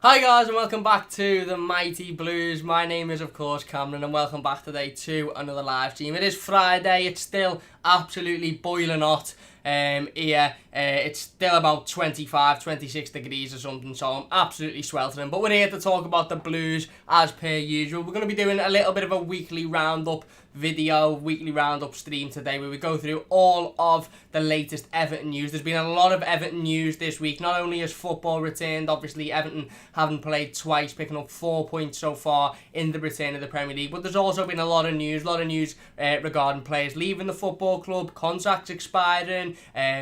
Hi guys and welcome back to the Mighty Blues. My name is of course Cameron and welcome back today to another live stream. It is Friday, it's still absolutely boiling hot here. It's still about 25, 26 degrees or something, so I'm absolutely sweltering. But we're here to talk about the Blues as per usual. We're going to be doing a little bit of a weekly roundup video, weekly roundup stream today where we go through all of the latest Everton news. There's been a lot of Everton news this week. Not only has football returned, obviously Everton haven't played twice, picking up 4 points so far in the return of the Premier League, but there's also been a lot of news regarding players leaving the football club, contracts expiring,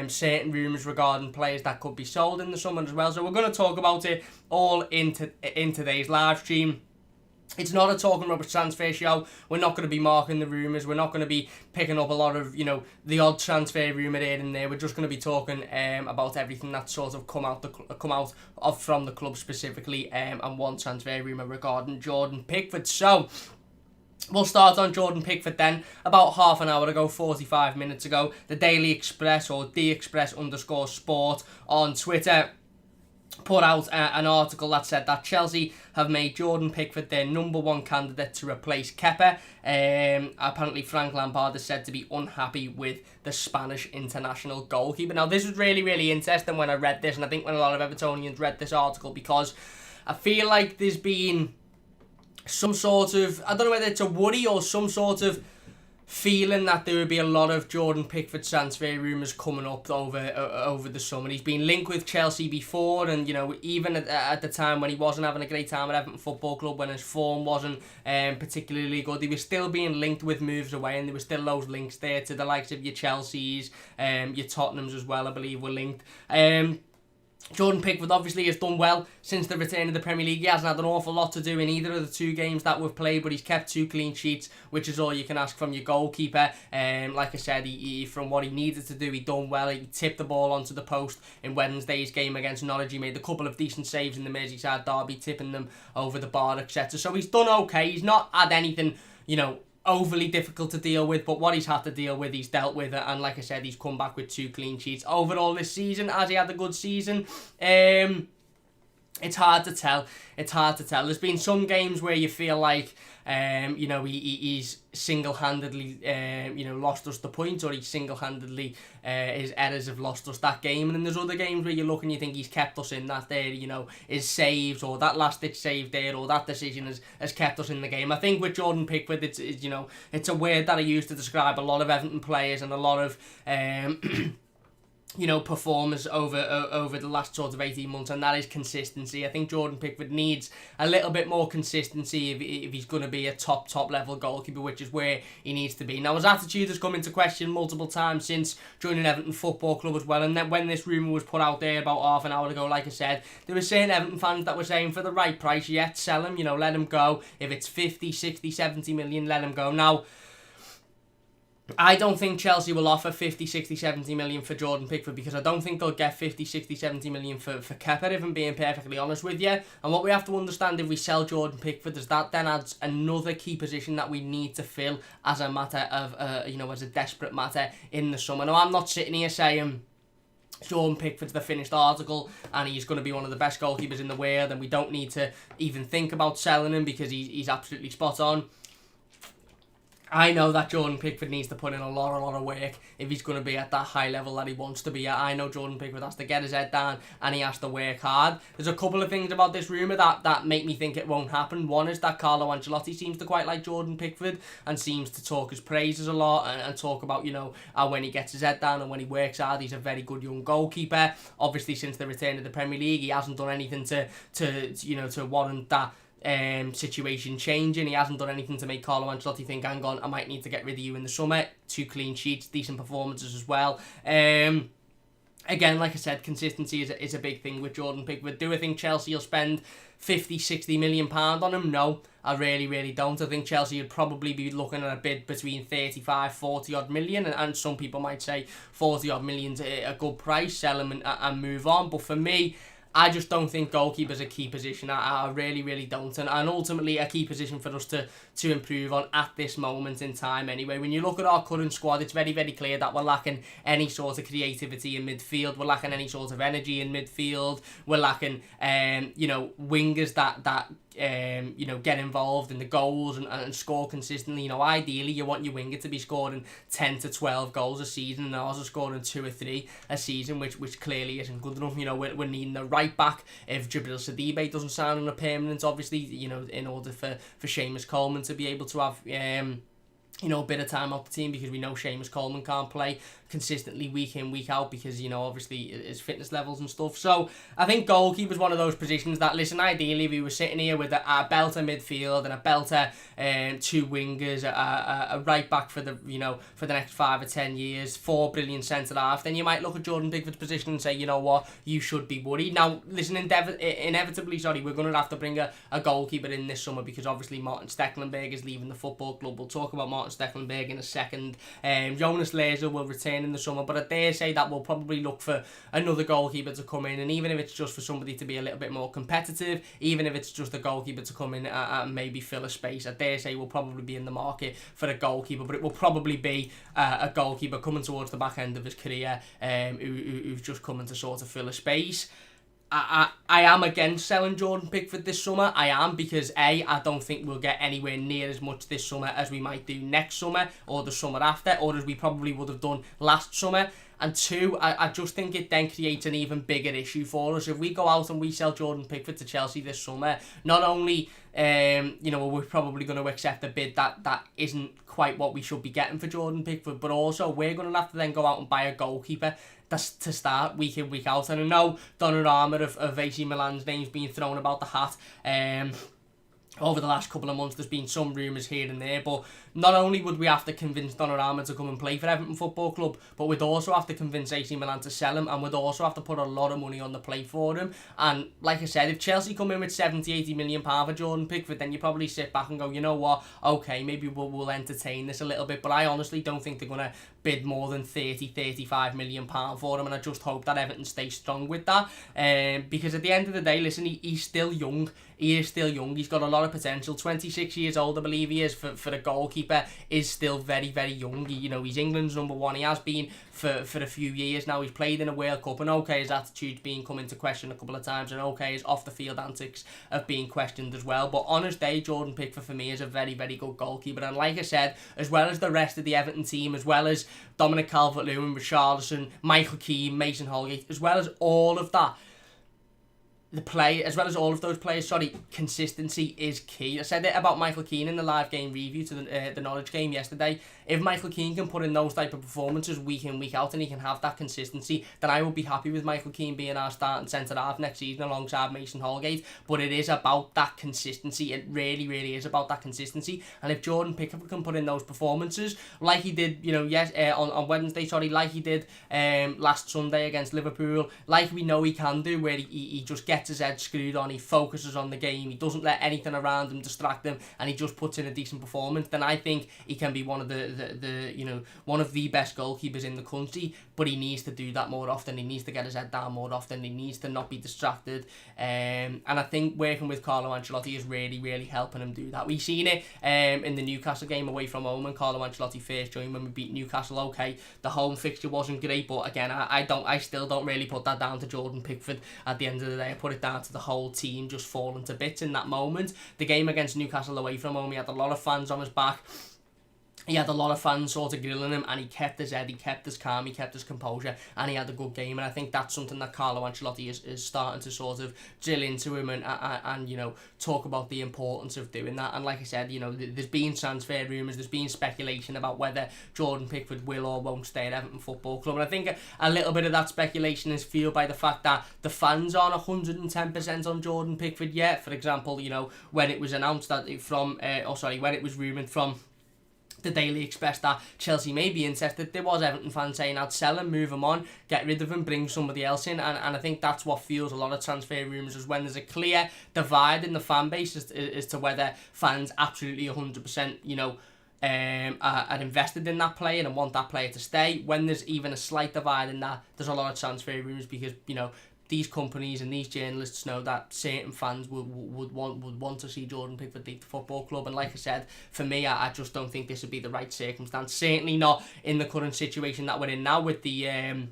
certain rumours regarding players that could be sold in the summer as well. So we're going to talk about it all in today's live stream. It's not a talking rubbish transfer show. We're not going to be marking the rumours. We're not going to be picking up a lot of, the odd transfer rumour here and there. We're just going to be talking about everything that's sort of come out from the club specifically, and one transfer rumour regarding Jordan Pickford. So we'll start on Jordan Pickford then. About half an hour ago, 45 minutes ago, the Daily Express or _sport on Twitter put out an article that said that Chelsea have made Jordan Pickford their number one candidate to replace Kepa. Apparently Frank Lampard is said to be unhappy with the Spanish international goalkeeper. Now this was really interesting when I read this, and I think when a lot of Evertonians read this article, because I feel like there's been some sort of, I don't know whether it's a worry or some sort of feeling that there would be a lot of Jordan Pickford transfer rumours coming up over the summer. He's been linked with Chelsea before, and even at the time when he wasn't having a great time at Everton Football Club, when his form wasn't particularly good, he was still being linked with moves away, and there were still those links there to the likes of your Chelseas, your Tottenhams as well, I believe, were linked. Jordan Pickford obviously has done well since the return of the Premier League. He hasn't had an awful lot to do in either of the two games that we've played, but he's kept 2 clean sheets, which is all you can ask from your goalkeeper. Like I said, he from what he needed to do, he done well. He tipped the ball onto the post in Wednesday's game against Norwich. He made a couple of decent saves in the Merseyside derby, tipping them over the bar, etc. So he's done okay. He's not had anything, overly difficult to deal with, but what he's had to deal with, he's dealt with it, and like I said, he's come back with 2 clean sheets. Overall this season, has he had a good season? It's hard to tell. There's been some games where you feel like, he's single-handedly, lost us the point, or he single-handedly, his errors have lost us that game. And then there's other games where you look and you think he's kept us in that there, his saves, or that last-ditch save there, or that decision has kept us in the game. I think with Jordan Pickford, it's a word that I use to describe a lot of Everton players and a lot of, performers over the last sort of 18 months, and that is consistency. I think Jordan Pickford needs a little bit more consistency if he's going to be a top level goalkeeper, which is where he needs to be. Now, his attitude has come into question multiple times since joining Everton Football Club as well, and then when this rumour was put out there about half an hour ago, like I said, there were certain Everton fans that were saying for the right price, sell him, let him go. If it's 50, 60, 70 million, let him go. Now, I don't think Chelsea will offer 50, 60, 70 million for Jordan Pickford, because I don't think they'll get 50, 60, 70 million for Kepa, if I'm being perfectly honest with you. And what we have to understand, if we sell Jordan Pickford, is that then adds another key position that we need to fill as a matter of, as a desperate matter in the summer. Now, I'm not sitting here saying Jordan Pickford's the finished article and he's going to be one of the best goalkeepers in the world and we don't need to even think about selling him because he's absolutely spot on. I know that Jordan Pickford needs to put in a lot of work if he's going to be at that high level that he wants to be at. I know Jordan Pickford has to get his head down and he has to work hard. There's a couple of things about this rumour that make me think it won't happen. One is that Carlo Ancelotti seems to quite like Jordan Pickford and seems to talk his praises a lot and talk about, how when he gets his head down and when he works hard, he's a very good young goalkeeper. Obviously, since the return of the Premier League, he hasn't done anything to warrant that situation changing. He hasn't done anything to make Carlo Ancelotti think, hang on, I might need to get rid of you in the summer. 2 clean sheets, decent performances as well. Again, like I said, consistency is a big thing with Jordan Pickford. Do I think Chelsea will spend 50, 60 million pound on him? No, I really don't. I think Chelsea would probably be looking at a bid between 35, 40 odd million, and some people might say 40 odd million's a good price, sell him and move on. But for me, I just don't think goalkeeper's a key position. I really, really don't. And ultimately a key position for us to improve on at this moment in time anyway. When you look at our current squad, it's very, very clear that we're lacking any sort of creativity in midfield. We're lacking any sort of energy in midfield. We're lacking, wingers that get involved in the goals and score consistently. Ideally you want your winger to be scoring 10 to 12 goals a season, and ours are scoring 2 or 3 a season, which clearly isn't good enough. We're needing a right back if Jibril Sidibe doesn't sign on a permanent, obviously, in order for Seamus Coleman to be able to have a bit of time off the team, because we know Seamus Coleman can't play consistently week in, week out, because, obviously his fitness levels and stuff. So I think goalkeeper's one of those positions that, listen, ideally if we were sitting here with a belter midfield and a belter 2 wingers, a right back for the next 5 or 10 years, 4 brilliant centre half, then you might look at Jordan Pickford's position and say, you know what, you should be worried. Now, listen, inevitably, we're going to have to bring a goalkeeper in this summer, because obviously Martin Stecklenberg is leaving the football club. We'll talk about Martin Stecklenberg in a second. Jonas Laser will return in the summer, but I dare say that we'll probably look for another goalkeeper to come in, and even if it's just for somebody to be a little bit more competitive, even if it's just a goalkeeper to come in and maybe fill a space, I dare say we'll probably be in the market for a goalkeeper, but it will probably be a goalkeeper coming towards the back end of his career, who's just coming to sort of fill a space. I am against selling Jordan Pickford this summer. I am, because I don't think we'll get anywhere near as much this summer as we might do next summer, or the summer after, or as we probably would have done last summer. And 2, I just think it then creates an even bigger issue for us. If we go out and we sell Jordan Pickford to Chelsea this summer, not only we're probably going to accept a bid that isn't quite what we should be getting for Jordan Pickford, but also we're going to have to then go out and buy a goalkeeper that's to start week in, week out. And I know Donnarumma of AC Milan's name's been thrown about the hat over the last couple of months. There's been some rumours here and there, but not only would we have to convince Donnarumma to come and play for Everton Football Club, but we'd also have to convince AC Milan to sell him, and we'd also have to put a lot of money on the plate for him. And like I said, if Chelsea come in with 70-80 million pounds for Jordan Pickford, then you probably sit back and go, you know what, okay, maybe we'll entertain this a little bit, but I honestly don't think they're going to bid more than 30-35 million pounds for him, and I just hope that Everton stay strong with that, because at the end of the day, listen, he's still young. He is still young. He's got a lot of potential. 26 years old, I believe he is, for a goalkeeper, is still very, very young. He's England's number 1. He has been for a few years now. He's played in a World Cup, and okay, his attitude's been come into question a couple of times, and okay, his off-the-field antics have been questioned as well. But on his day, Jordan Pickford for me is a very, very good goalkeeper. And like I said, as well as the rest of the Everton team, as well as Dominic Calvert-Lewin, Richarlison, Michael Keane, Mason Holgate, as well as all of that, as well as all of those players, consistency is key. I said it about Michael Keane in the live game review to the Norwich game yesterday. If Michael Keane can put in those type of performances week in, week out, and he can have that consistency, then I will be happy with Michael Keane being our starting centre half next season alongside Mason Holgate. But it is about that consistency. It really, really is about that consistency. And if Jordan Pickford can put in those performances like he did, on Wednesday, like he did last Sunday against Liverpool, like we know he can do, where he just gets his head screwed on, he focuses on the game, he doesn't let anything around him distract him, and he just puts in a decent performance, then I think he can be one of one of the best goalkeepers in the country. But he needs to do that more often. He needs to get his head down more often. He needs to not be distracted. And I think working with Carlo Ancelotti is really, really helping him do that. We've seen it in the Newcastle game away from home when Carlo Ancelotti first joined, when we beat Newcastle. Okay, the home fixture wasn't great, but again, I still don't really put that down to Jordan Pickford. At the end of the day, I put it down to the whole team just falling to bits in that moment. The game against Newcastle away from home, he had a lot of fans on his back. He had a lot of fans sort of grilling him, and he kept his head, he kept his calm, he kept his composure, and he had a good game. And I think that's something that Carlo Ancelotti is starting to sort of drill into him and talk about the importance of doing that. And like I said, there's been transfer rumours, there's been speculation about whether Jordan Pickford will or won't stay at Everton Football Club. And I think a little bit of that speculation is fueled by the fact that the fans aren't 110% on Jordan Pickford yet. For example, when it was announced that when it was rumoured from the Daily Express that Chelsea may be interested, there was Everton fans saying I'd sell him, move him on, get rid of him, bring somebody else in, and I think that's what fuels a lot of transfer rumours, is when there's a clear divide in the fan base as to whether fans absolutely 100% are invested in that player and want that player to stay. When there's even a slight divide in that, there's a lot of transfer rumours, because these companies and these journalists know that certain fans would want to see Jordan Pickford leave the football club. And like I said, for me, I just don't think this would be the right circumstance. Certainly not in the current situation that we're in now with the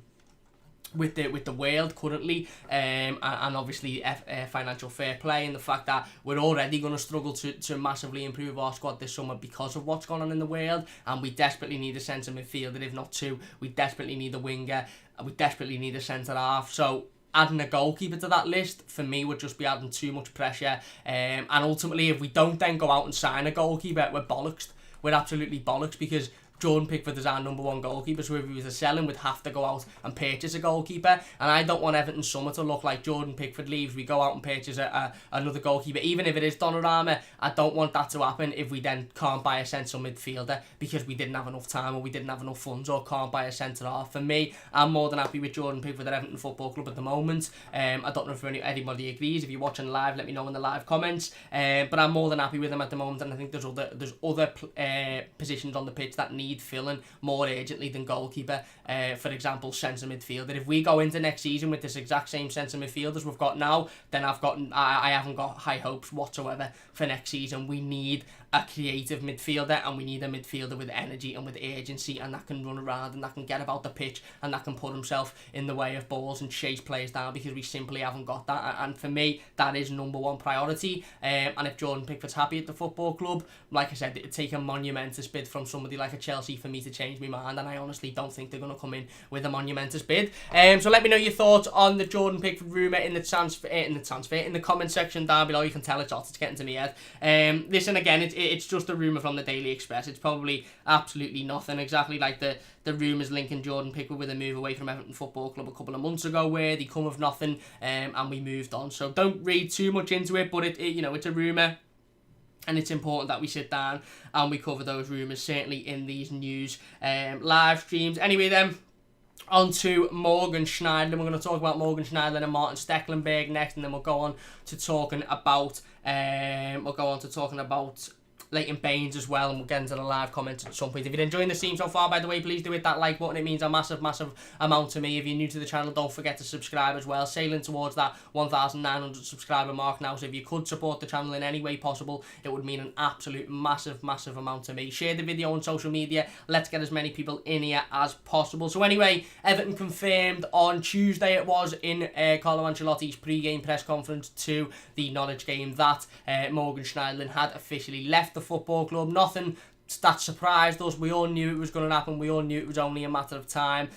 world currently, and obviously financial fair play, and the fact that we're already going to struggle to massively improve our squad this summer because of what's going on in the world, and we desperately need a centre midfielder, if not two. We desperately need a winger, we desperately need a centre half. So adding a goalkeeper to that list, for me, would just be adding too much pressure. And ultimately, if we don't then go out and sign a goalkeeper, we're bollocksed. We're absolutely bollocks, because Jordan Pickford is our number one goalkeeper, so if we were to sell him, we'd have to go out and purchase a goalkeeper. And I don't want Everton summer to look like Jordan Pickford leaves, we go out and purchase another goalkeeper. Even if it is Donnarumma, I don't want that to happen if we then can't buy a central midfielder because we didn't have enough time, or we didn't have enough funds, or can't buy a centre half. For me, I'm more than happy with Jordan Pickford at Everton Football Club at the moment. I don't know if anybody agrees. If you're watching live, let me know in the live comments. But I'm more than happy with him at the moment, and I think there's other positions on the pitch that need filling more urgently than goalkeeper. For example, centre midfielder. If we go into next season with this exact same centre midfielders we've got now, then I haven't got high hopes whatsoever for next season. We need a creative midfielder, and we need a midfielder with energy and with urgency, and that can run around, and that can get about the pitch, and that can put himself in the way of balls and chase players down, because we simply haven't got that. And for me, that is number one priority. And if Jordan Pickford's happy at the football club, like I said, it'd take a monumentous bid from somebody like a Chelsea for me to change my mind, and I honestly don't think they're going to come in with a monumentous bid. So let me know your thoughts on the Jordan Pickford rumour in the comment section down below. You can tell it's getting to me head. Listen, again, it's just a rumour from the Daily Express. It's probably absolutely nothing, exactly like the rumours linking Jordan Pickford with a move away from Everton Football Club a couple of months ago, where they come of nothing, and we moved on. So don't read too much into it, but it's a rumour, and it's important that we sit down and we cover those rumours, certainly in these news live streams. Anyway then, on to Morgan Schneiderlin. We're going to talk about Morgan Schneiderlin and Martin Stecklenberg next, and then we'll go on to talking about Leighton Baines as well, and we'll get into the live comments at some point. If you're enjoying the stream so far, by the way, please do hit that like button. It means a massive amount to me. If you're new to the channel, don't forget to subscribe as well. Sailing towards that 1,900 subscriber mark now, so if you could support the channel in any way possible, it would mean an absolute massive amount to me. Share the video on social media. Let's get as many people in here as possible. So anyway, Everton confirmed on Tuesday, it was, in Carlo Ancelotti's pre-game press conference to the Norwich game, that Morgan Schneiderlin had officially left the football club. Nothing that surprised us. We all knew it was going to happen. We all knew it was only a matter of time.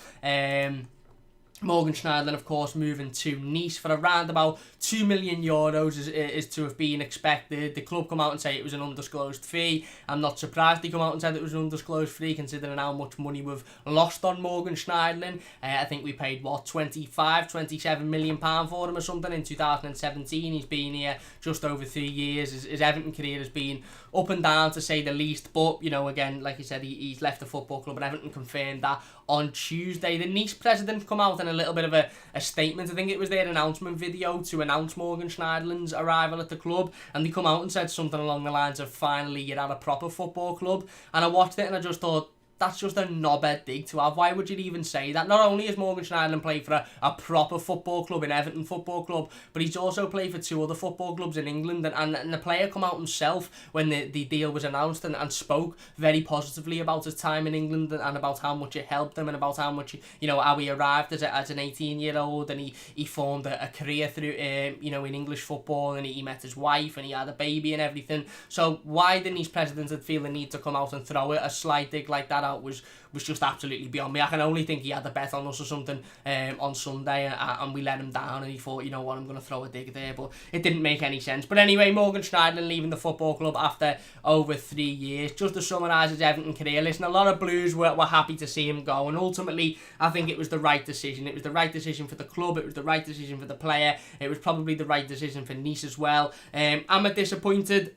Morgan Schneiderlin, of course, moving to Nice for around about €2 million is to have been expected. The club come out and say it was an undisclosed fee. I'm not surprised they come out and said it was an undisclosed fee, considering how much money we've lost on Morgan Schneiderlin. I think we paid, £27 million for him or something in 2017. He's been here just over 3 years. His Everton career has been up and down, to say the least. But, again, like you said, he's left the football club, and Everton confirmed that on Tuesday. The Nice president come out in a little bit of a statement. I think it was their announcement video to announce Morgan Schneiderlin's arrival at the club, and they come out and said something along the lines of, finally you're at a proper football club. And I watched it and I just thought, that's just a knobhead dig to have. Why would you even say that? Not only has Morgan Schneiderlin played for a proper football club in Everton Football Club, but he's also played for 2 other football clubs in England. And the player come out himself when the deal was announced and spoke very positively about his time in England, and about how much it helped him, and about how much, how he arrived as an 18-year-old, and he formed a career through, in English football, and he met his wife, and he had a baby and everything. So why didn't his president feel the need to come out and throw a slight dig like that out was just absolutely beyond me. I can only think he had a bet on us or something on Sunday, and we let him down, and he thought, you know what, I'm going to throw a dig there, but it didn't make any sense. But anyway, Morgan Schneiderlin leaving the football club after over 3 years. Just to summarise his Everton career, listen, a lot of Blues were happy to see him go, and ultimately I think it was the right decision. It was the right decision for the club, it was the right decision for the player, it was probably the right decision for Nice as well. I am disappointed.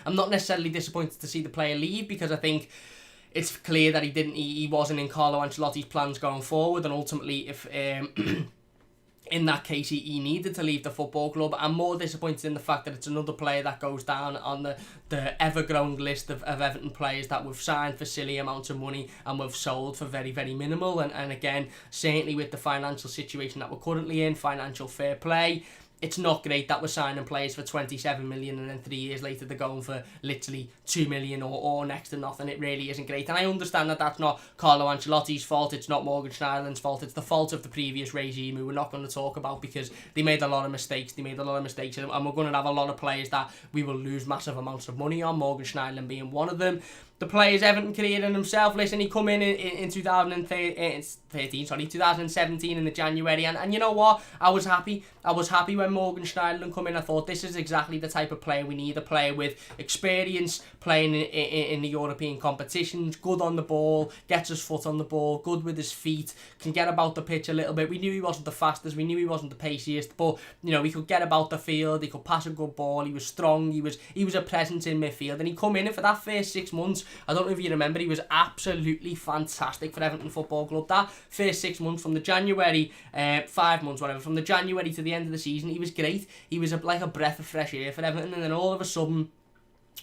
I'm not necessarily disappointed to see the player leave, because I think it's clear that he wasn't in Carlo Ancelotti's plans going forward, and ultimately if in that case, he needed to leave the football club. I'm more disappointed in the fact that it's another player that goes down on the ever-growing list of Everton players that we've signed for silly amounts of money and we've sold for very, very minimal. And again, certainly with the financial situation that we're currently in, financial fair play, it's not great that we're signing players for 27 million and then 3 years later they're going for literally 2 million or next to nothing. It really isn't great. And I understand that that's not Carlo Ancelotti's fault, it's not Morgan Schneiderlin's fault, it's the fault of the previous regime who we're not going to talk about because they made a lot of mistakes. And we're going to have a lot of players that we will lose massive amounts of money on, Morgan Schneiderlin being one of them. The players Everton created himself. Listen, he come in 2017 in the January, and you know what? I was happy when Morgan Schneiderlin come in. I thought this is exactly the type of player we need, a player with experience, playing in the European competitions, good on the ball, gets his foot on the ball, good with his feet, can get about the pitch a little bit. We knew he wasn't the fastest, we knew he wasn't the paciest, but you know, he could get about the field, he could pass a good ball, he was strong, he was a presence in midfield, and he come in and for that first 6 months, I don't know if you remember, he was absolutely fantastic for Everton Football Club. That first 6 months from the January, 5 months, whatever, from the January to the end of the season, he was great. He was like a breath of fresh air for Everton, and then all of a sudden,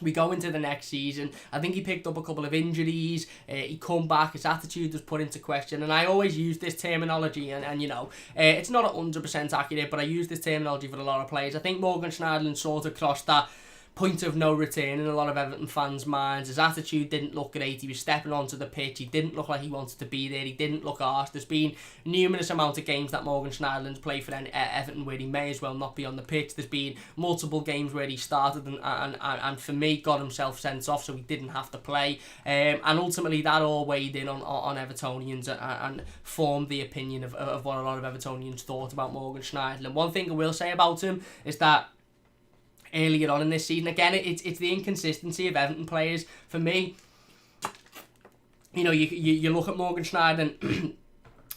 we go into the next season. I think he picked up a couple of injuries. He come back. His attitude was put into question. And I always use this terminology. And you know, it's not 100% accurate, but I use this terminology for a lot of players. I think Morgan Schneiderlin sort of crossed that point of no return in a lot of Everton fans' minds. His attitude didn't look great. He was stepping onto the pitch. He didn't look like he wanted to be there. He didn't look arsed. There's been numerous amount of games that Morgan Schneiderlin's played for Everton where he may as well not be on the pitch. There's been multiple games where he started and for me got himself sent off so he didn't have to play. And ultimately that all weighed in on Evertonians and formed the opinion of what a lot of Evertonians thought about Morgan Schneiderlin. One thing I will say about him is that earlier on in this season, again, it's the inconsistency of Everton players. For me, you know, you look at Morgan Schneiderlin,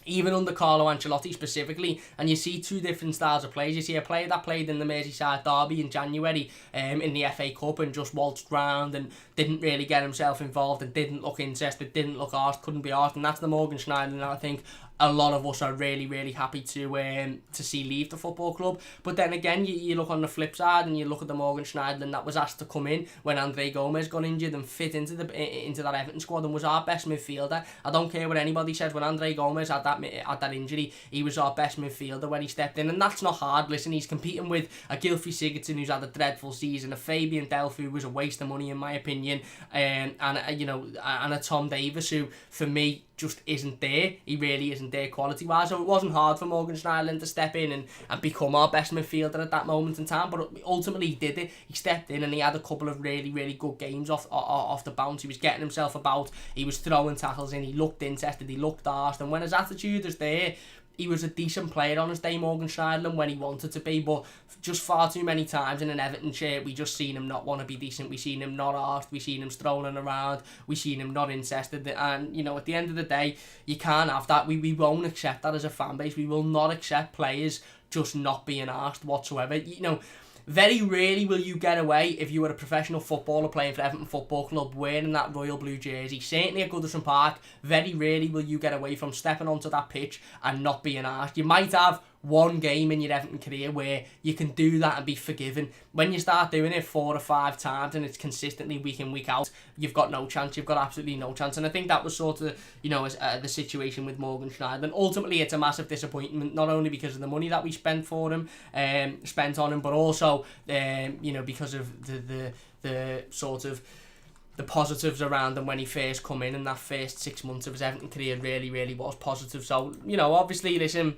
even under Carlo Ancelotti specifically, and you see two different styles of players. You see a player that played in the Merseyside derby in January in the FA Cup and just waltzed round and didn't really get himself involved and didn't look interested, didn't look arsed, couldn't be arsed, and that's the Morgan Schneiderlin that I think a lot of us are really, really happy to see leave the football club. But then again, you look on the flip side and you look at the Morgan Schneiderlin that was asked to come in when Andre Gomez got injured and fit into that Everton squad and was our best midfielder. I don't care what anybody says, when Andre Gomez had that injury, he was our best midfielder when he stepped in, and that's not hard. Listen, he's competing with a Gylfi Sigurdsson who's had a dreadful season, a Fabian Delph who was a waste of money in my opinion, and a Tom Davies who, for me, just isn't there. He really isn't there quality wise. So it wasn't hard for Morgan Schneiderlin to step in and become our best midfielder at that moment in time, but ultimately he did it. He stepped in and he had a couple of really, really good games off the bounce. He was getting himself about, he was throwing tackles in, he looked interested, he looked arsed, and when his attitude is there, he was a decent player on his day, Morgan Schneiderlin, when he wanted to be, but just far too many times in an Everton shirt, we just seen him not want to be decent, we seen him not arsed, we seen him strolling around, we seen him not interested, and, you know, at the end of the day, you can't have that. We won't accept that as a fan base. We will not accept players just not being arsed whatsoever. You know, very rarely will you get away if you were a professional footballer playing for Everton Football Club wearing that royal blue jersey. Certainly at Goodison Park, very rarely will you get away from stepping onto that pitch and not being arsed. You might have one game in your Everton career where you can do that and be forgiven. When you start doing it 4 or 5 times and it's consistently week in, week out, you've got no chance. You've got absolutely no chance. And I think that was sort of, you know, the situation with Morgan Schneiderlin. Ultimately, it's a massive disappointment, not only because of the money that we spent for him, on him, but also, you know, because of the sort of the positives around him when he first come in, and that first 6 months of his Everton career really, really was positive. So, you know, obviously, listen,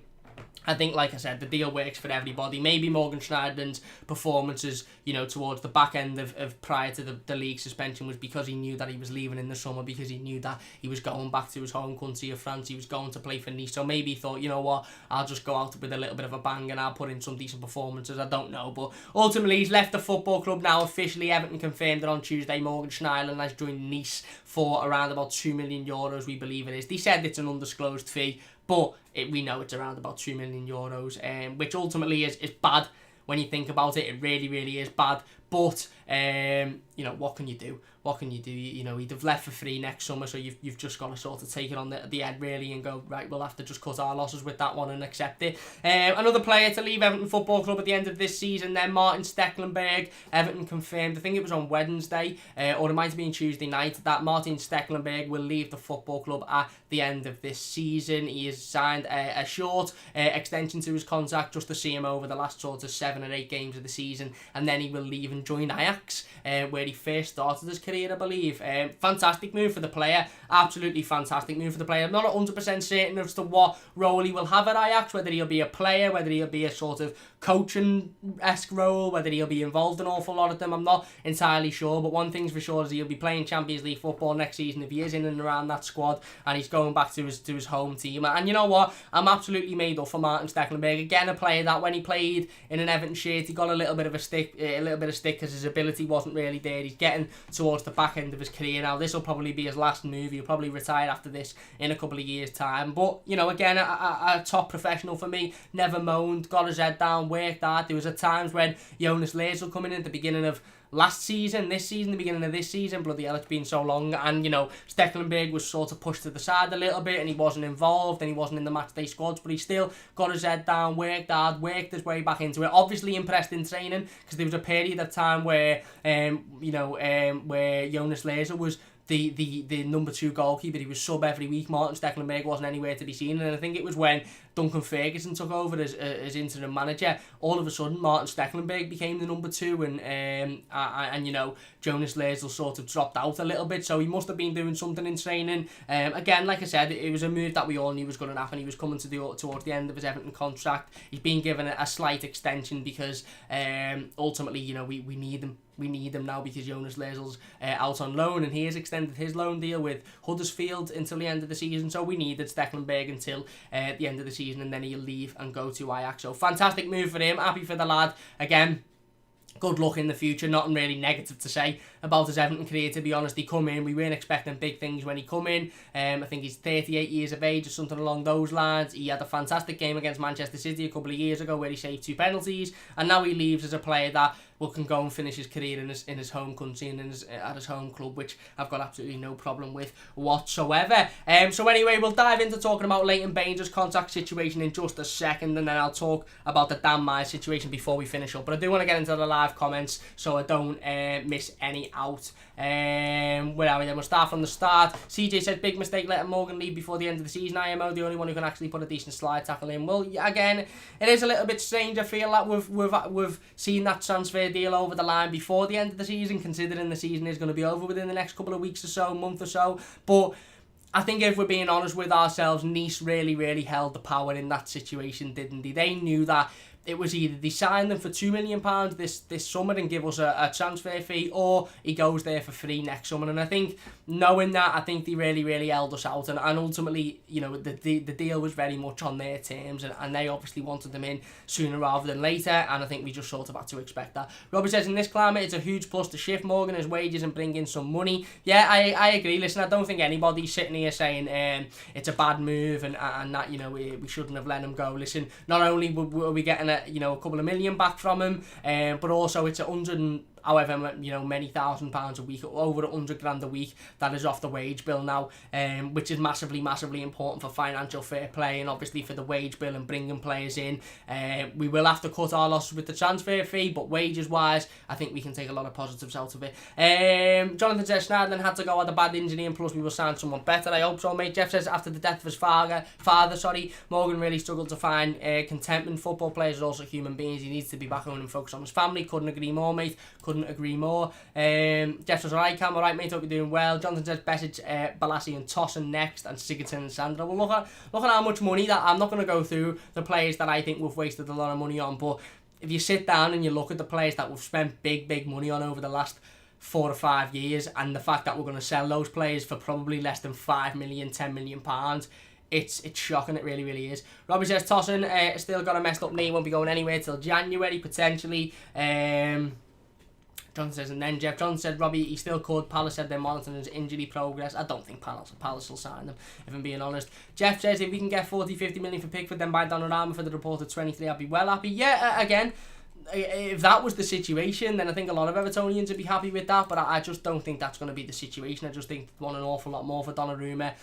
I think, like I said, the deal works for everybody. Maybe Morgan Schneiderlin's performances, you know, towards the back end of prior to the league suspension was because he knew that he was leaving in the summer, because he knew that he was going back to his home country of France, he was going to play for Nice. So maybe he thought, you know what, I'll just go out with a little bit of a bang and I'll put in some decent performances. I don't know. But ultimately, he's left the football club now officially. Everton confirmed that on Tuesday. Morgan Schneiderlin has joined Nice for around about €2 million, we believe it is. They said it's an undisclosed fee, but we know it's around about €2 million, which ultimately is bad when you think about it. It really, really is bad. But, you know, what can you do? What can you do? You know, he'd have left for free next summer, so you've just got to sort of take it on the head, really, and go, right, we'll have to just cut our losses with that one and accept it. Another player to leave Everton Football Club at the end of this season, then Martin Stecklenberg. Everton confirmed, I think it was on Wednesday, or it might have been Tuesday night, that Martin Stecklenberg will leave the football club at the end of this season. He has signed a short extension to his contract just to see him over the last sort of 7 or 8 games of the season, and then he will leave and join Ajax, where he first started his career, I believe. Fantastic move for the player, absolutely fantastic move for the player. I'm not 100% certain as to what role he will have at Ajax, whether he'll be a player, whether he'll be a sort of coaching-esque role, whether he'll be involved in an awful lot of them. I'm not entirely sure, but one thing's for sure is he'll be playing Champions League football next season if he is in and around that squad, and he's going back to his home team. And you know what? I'm absolutely made up for Martin Stecklenberg. Again, a player that when he played in an Everton shirt, he got a little bit of stick because his ability wasn't really there. He's getting towards the back end of his career now. This will probably be his last move. He'll probably retire after this in a couple of years' time. But, you know, again, a top professional for me. Never moaned, got his head down, worked hard. There was at times when Jonas Leesel coming in at the beginning of last season, this season, the beginning of this season, bloody hell, it's been so long, and, you know, Stecklenberg was sort of pushed to the side a little bit, and he wasn't involved, and he wasn't in the matchday squads, but he still got his head down, worked hard, worked his way back into it, obviously impressed in training, because there was a period of time where, where Jonas Leesel was the number 2 goalkeeper. He was sub every week. Martin Stecklenberg wasn't anywhere to be seen, and I think it was when Duncan Ferguson took over as interim manager, all of a sudden Martin Stecklenberg became the number 2, and you know, Jonas Leesel sort of dropped out a little bit, so he must have been doing something in training. Again, like I said, it was a move that we all knew was going to happen. He was coming towards the end of his Everton contract. He's been given a slight extension because ultimately, you know, we need him. We need him now because Jonas Leesel's out on loan, and he has extended his loan deal with Huddersfield until the end of the season, so we needed Stecklenberg until the end of the season, and then he'll leave and go to Ajax. So fantastic move for him, happy for the lad. Again, good luck in the future. Nothing really negative to say about his Everton career, to be honest. He come in, we weren't expecting big things when he come in. I think he's 38 years of age or something along those lines. He had a fantastic game against Manchester City a couple of years ago where he saved 2 penalties, and now he leaves as a player that can go and finish his career in his home country and at his home club, which I've got absolutely no problem with whatsoever. So anyway, we'll dive into talking about Leighton Baines' contract situation in just a second, and then I'll talk about the Dan Meyer situation before we finish up. But I do want to get into the live comments so I don't miss any out. Where are we then? We'll start from the start. CJ said, big mistake letting Morgan leave before the end of the season. IMO, the only one who can actually put a decent slide tackle in. Well, again, it is a little bit strange. I feel like we've seen that transfer deal over the line before the end of the season, considering the season is going to be over within the next couple of weeks or so, month or so. But I think if we're being honest with ourselves, Nice really held the power in that situation, didn't they? They knew that it was either they sign them for £2 million this summer and give us a transfer fee, or he goes there for free next summer. And I think, knowing that, I think they really held us out. And ultimately, you know, the deal was very much on their terms, and they obviously wanted them in sooner rather than later. And I think we just sort of had to expect that. Robert says, in this climate, it's a huge plus to shift Morgan his wages and bring in some money. Yeah, I agree. Listen, I don't think anybody's sitting here saying it's a bad move and that, you know, we shouldn't have let him go. Listen, not only were we getting a couple of million back from him, but also it's 100 however many £1,000 a week, over 100 grand a week that is off the wage bill now, which is massively important for financial fair play and obviously for the wage bill and bringing players in. We will have to cut our losses with the transfer fee, but wages wise I think we can take a lot of positives out of it. Jonathan says, Schneiderlin had to go, had a bad injury, and plus we will sign someone better. I hope so, mate. Jeff says, after the death of his father, Morgan really struggled to find contentment. Football players are also human beings. He needs to be back home and focus on his family. Couldn't agree more, mate. Couldn't agree more. Jeff says, alright, Cam, alright, mate, hope you're doing well. Jonathan says, Besic, Balassi and Tossin next, and Sigurdsson and Sandra. Well, look at how much money that, I'm not going to go through the players that I think we've wasted a lot of money on, but if you sit down and you look at the players that we've spent big money on over the last 4 or 5 years, and the fact that we're going to sell those players for probably less than £5 million, £10 million, it's shocking. It really is. Robbie says, Tossin still got a messed up knee, won't be going anywhere till January potentially. John says, and then Jeff John said, Robbie, he still could. Palace said they're monitoring his injury progress. I don't think Palace will sign them, if I'm being honest. Jeff says, if we can get 40-50 million for Pickford, then buy Donnarumma for the reported 23, I'd be well happy. Yeah, again, if that was the situation, then I think a lot of Evertonians would be happy with that, but I just don't think that's going to be the situation. I just think they want an awful lot more for Donnarumma.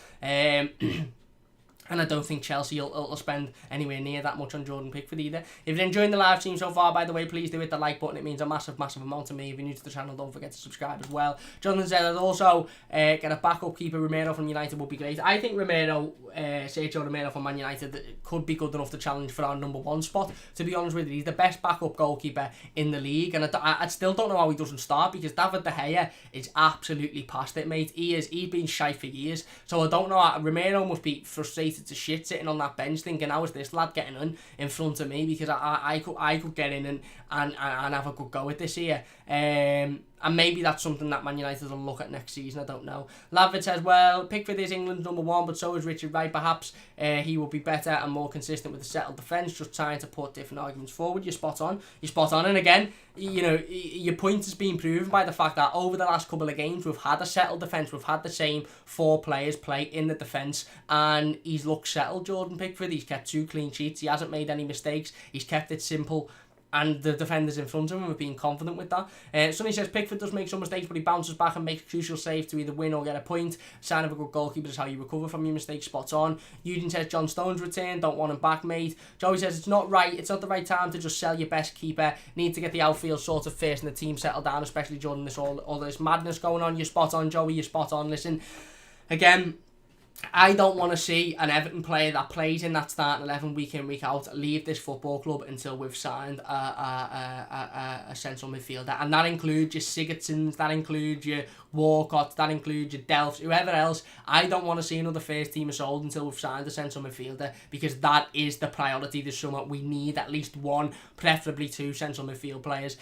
And I don't think Chelsea will spend anywhere near that much on Jordan Pickford either. If you're enjoying the live stream so far, by the way, please do hit the like button. It means a massive, massive amount to me. If you're new to the channel, don't forget to subscribe as well. Jonathan said that also get a backup keeper, Romero from United would be great. I think Sergio Romero from Man United could be good enough to challenge for our number 1 spot. To be honest with you, he's the best backup goalkeeper in the league. And I still don't know how he doesn't start, because David De Gea is absolutely past it, mate. He's been shy for years. So I don't know. Romero must be frustrated to shit sitting on that bench thinking, how is this lad getting in front of me, because I could get in and have a good go at this here. And maybe that's something that Man United will look at next season. I don't know. Lavit says, well, Pickford is England's number 1, but so is Richard Wright. Perhaps he will be better and more consistent with a settled defence. Just trying to put different arguments forward. You're spot on. And again, you know, your point has been proven by the fact that over the last couple of games, we've had a settled defence. We've had the same 4 players play in the defence, and he's looked settled, Jordan Pickford. He's kept 2 clean sheets. He hasn't made any mistakes. He's kept it simple. And the defenders in front of him have been confident with that. Sonny says Pickford does make some mistakes, but he bounces back and makes crucial saves to either win or get a point. Sign of a good goalkeeper is how you recover from your mistakes. Spot on. Eugene says John Stones return. Don't want him back, mate. Joey says it's not right. It's not the right time to just sell your best keeper. Need to get the outfield sorted first and the team settled down, especially during this all this madness going on. You're spot on, Joey. You're spot on. Listen, again, I don't want to see an Everton player that plays in that starting 11 week in, week out leave this football club until we've signed a central midfielder. And that includes your Sigurdssons, that includes your Walcott, that includes your Delphs, whoever else. I don't want to see another first team sold until we've signed a central midfielder, because that is the priority this summer. We need at least 1, preferably 2 central midfield players.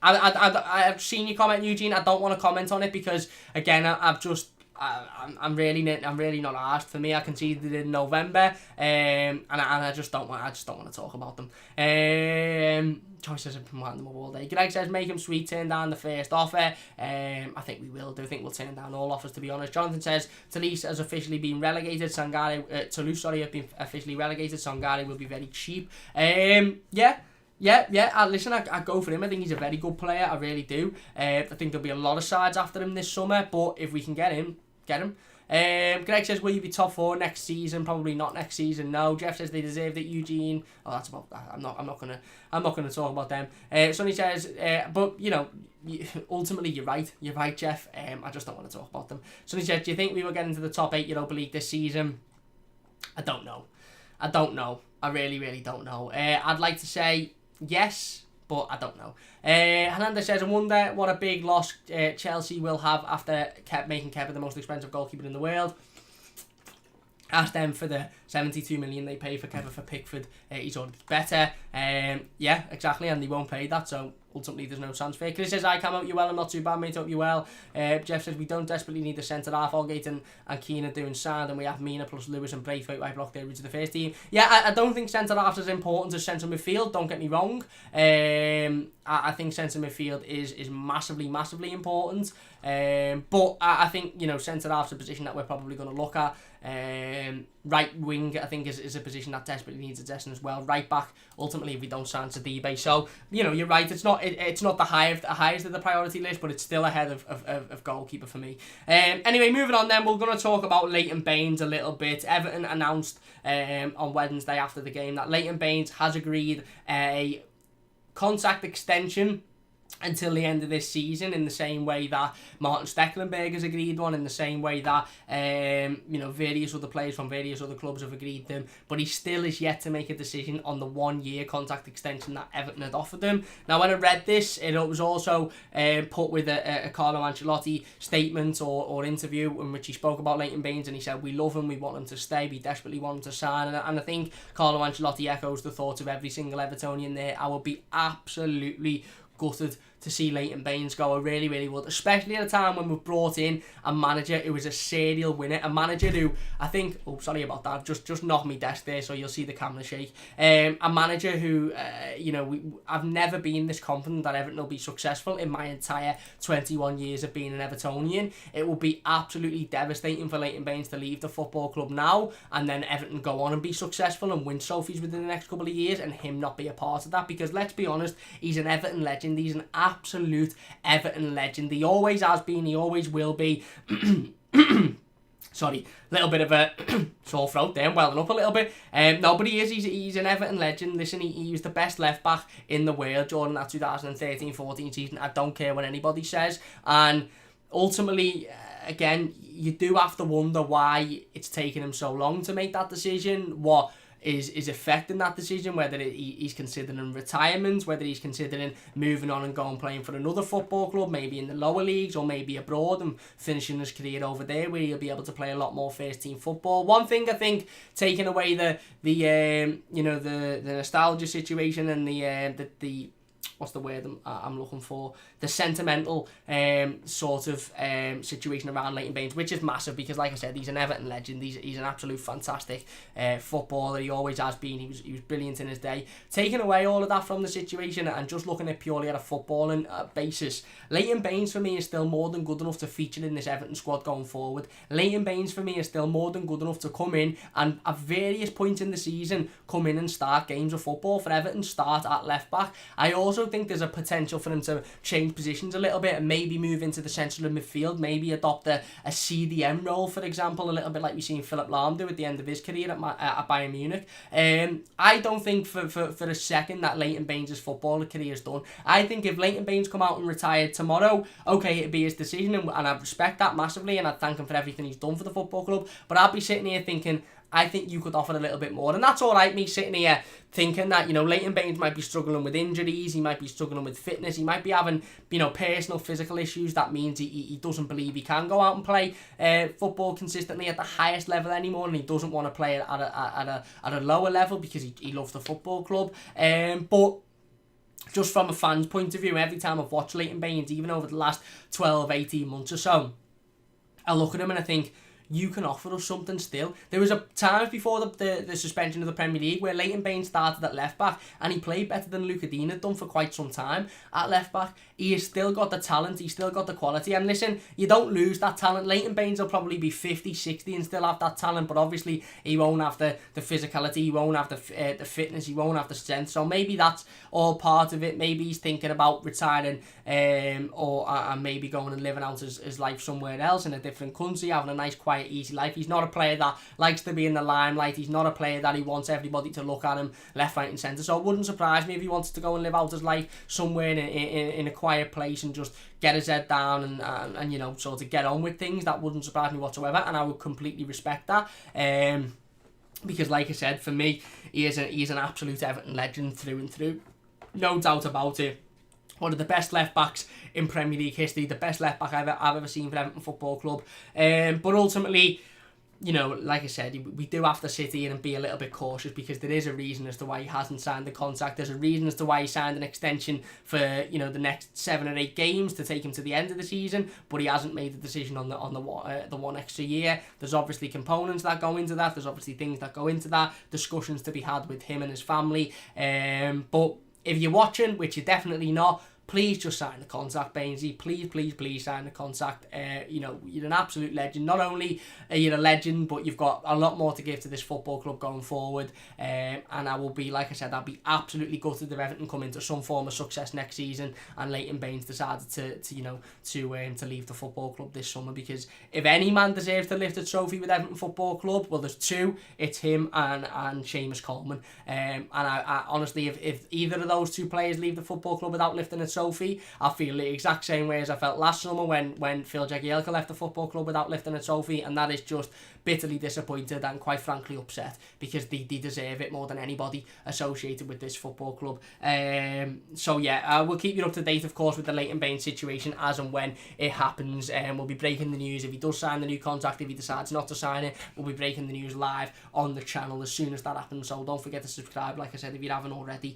I've seen your comment, Eugene. I don't want to comment on it because, again, I'm really not asked. For me, I conceded in November, and I just don't want to talk about them. Joy says I've been wanting them all day. Greg says make him sweet, turn down the first offer. I think we will do. I think we'll turn down all offers, to be honest. Jonathan says Toulouse has officially been relegated. Toulouse have been officially relegated. Sangare will be very cheap. Yeah, listen, I go for him. I think he's a very good player. I really do. I think there'll be a lot of sides after him this summer, but if we can get him, get him. Greg says, will you be top 4 next season? Probably not next season. No. Jeff says they deserved it. Eugene. Oh, that's about that. I'm not gonna talk about them. Sonny says, but you know, ultimately you're right. You're right, Jeff. I just don't want to talk about them. Sonny says, do you think we will get into the top 8 Europa League this season? I don't know. I really don't know. I'd like to say yes, but I don't know. Hernandez says, I wonder what a big loss Chelsea will have after making Kepa the most expensive goalkeeper in the world. Ask them for the 72 million they pay for Kepa for Pickford. He's already better. Yeah, exactly, and they won't pay that, so ultimately there's no transfer. Chris says, I come out you well, I'm not too bad, mate, hope you well. Jeff says, we don't desperately need a centre-half. Holgate and Keane are doing sound, and we have Mina plus Lewis and Braithwaite right block their route to the first team. Yeah, I don't think centre-half is as important as centre midfield, don't get me wrong. I think centre midfield is massively important. But I think, you know, centre-half's a position that we're probably going to look at. Right wing, I think, is a position that desperately needs addressing as well. Right back, ultimately, if we don't sign Sidibe. So, you know, you're right. It's not the highest of the priority list, but it's still ahead of goalkeeper for me. Anyway, moving on then, we're going to talk about Leighton Baines a little bit. Everton announced on Wednesday after the game that Leighton Baines has agreed a contract extension until the end of this season, in the same way that Martin Stecklenberg has agreed one, in the same way that you know, various other players from various other clubs have agreed them, but he still is yet to make a decision on the 1-year contract extension that Everton had offered him. Now, when I read this, it was also put with a Carlo Ancelotti statement or interview in which he spoke about Leighton Baines, and he said, we love him, we want him to stay, we desperately want him to sign, and I think Carlo Ancelotti echoes the thoughts of every single Evertonian there. I would be absolutely gutted to see Leighton Baines go. I really, really would. Especially at a time when we've brought in a manager who is a serial winner. A manager who, I think... Oh, sorry about that. Just knocked me desk there so you'll see the camera shake. A manager who, I've never been this confident that Everton will be successful in my entire 21 years of being an Evertonian. It will be absolutely devastating for Leighton Baines to leave the football club now and then Everton go on and be successful and win trophies within the next couple of years and him not be a part of that, because let's be honest, he's an Everton legend. He's an absolute Everton legend. He always has been, he always will be. Sorry, little bit of a sore throat there, I'm welling up a little bit. No, but he's an Everton legend. Listen, he was the best left back in the world during that 2013-14 season. I don't care what anybody says. And ultimately, again, you do have to wonder why it's taken him so long to make that decision. What is affecting that decision, whether he's considering retirement, whether he's considering moving on and going playing for another football club, maybe in the lower leagues or maybe abroad and finishing his career over there where he'll be able to play a lot more first team football. One thing I think, taking away the nostalgia situation and the what's the word I'm looking for? The sentimental sort of situation around Leighton Baines, which is massive because, like I said, he's an Everton legend. He's an absolute fantastic footballer. He always has been. He was brilliant in his day. Taking away all of that from the situation and just looking at purely at a footballing basis, Leighton Baines for me is still more than good enough to feature in this Everton squad going forward. Leighton Baines for me is still more than good enough to come in and at various points in the season come in and start games of football for Everton, start at left back. I also think there's a potential for him to change positions a little bit and maybe move into the central of midfield, maybe adopt a CDM role, for example, a little bit like we've seen Philipp Lahm do at the end of his career at Bayern Munich. I don't think for a second that Leighton Baines' footballer career is done. I think if Leighton Baines come out and retired tomorrow, okay, it'd be his decision, and I respect that massively, and I'd thank him for everything he's done for the football club, but I'd be sitting here thinking, I think you could offer a little bit more. And that's all right, me sitting here thinking that, Leighton Baines might be struggling with injuries, he might be struggling with fitness, he might be having, personal physical issues. That means he doesn't believe he can go out and play football consistently at the highest level anymore, and he doesn't want to play at a lower level because he loves the football club. But just from a fan's point of view, every time I've watched Leighton Baines, even over the last 12, 18 months or so, I look at him and I think, you can offer us something still. There was a times before the suspension of the Premier League where Leighton Baines started at left back and he played better than Luca Dean had done for quite some time at left back. He has still got the talent, he's still got the quality, and listen, you don't lose that talent. Leighton Baines will probably be 50, 60 and still have that talent, but obviously he won't have the physicality, he won't have the fitness, he won't have the strength. So maybe that's all part of it. Maybe he's thinking about retiring or maybe going and living out his life somewhere else in a different country, having a nice quiet easy life. He's not a player that likes to be in the limelight. He's not a player that he wants everybody to look at him left, right and centre. So it wouldn't surprise me if he wanted to go and live out his life somewhere in a quiet place and just get his head down and sort of get on with things. That wouldn't surprise me whatsoever, and I would completely respect that. Because like I said, for me, he's an absolute Everton legend through and through. No doubt about it. One of the best left backs in Premier League history, the best left back I've ever seen for Everton Football Club. But ultimately, like I said, we do have to sit here and be a little bit cautious because there is a reason as to why he hasn't signed the contract. There's a reason as to why he signed an extension for the next 7 or 8 games to take him to the end of the season, but he hasn't made the decision on the one extra year. There's obviously components that go into that. There's obviously things that go into that. Discussions to be had with him and his family. But if you're watching, which you're definitely not, please just sign the contract, Bainesy. Please sign the contract. You're an absolute legend. Not only are you a legend, but you've got a lot more to give to this football club going forward. And I will be, like I said, I'll be absolutely gutted if Everton come into some form of success next season and Leighton Baines decided to leave the football club this summer. Because if any man deserves to lift a trophy with Everton Football Club, well, there's two. It's him and Seamus Coleman. And I honestly, if either of those two players leave the football club without lifting a trophy, I feel the exact same way as I felt last summer when Phil Jagielka left the football club without lifting a trophy, and that is just bitterly disappointed and quite frankly upset because they deserve it more than anybody associated with this football club. So yeah, we'll keep you up to date, of course, with the Leighton Baines situation as and when it happens. We'll be breaking the news if he does sign the new contract. If he decides not to sign it, we'll be breaking the news live on the channel as soon as that happens. So don't forget to subscribe, like I said, if you haven't already.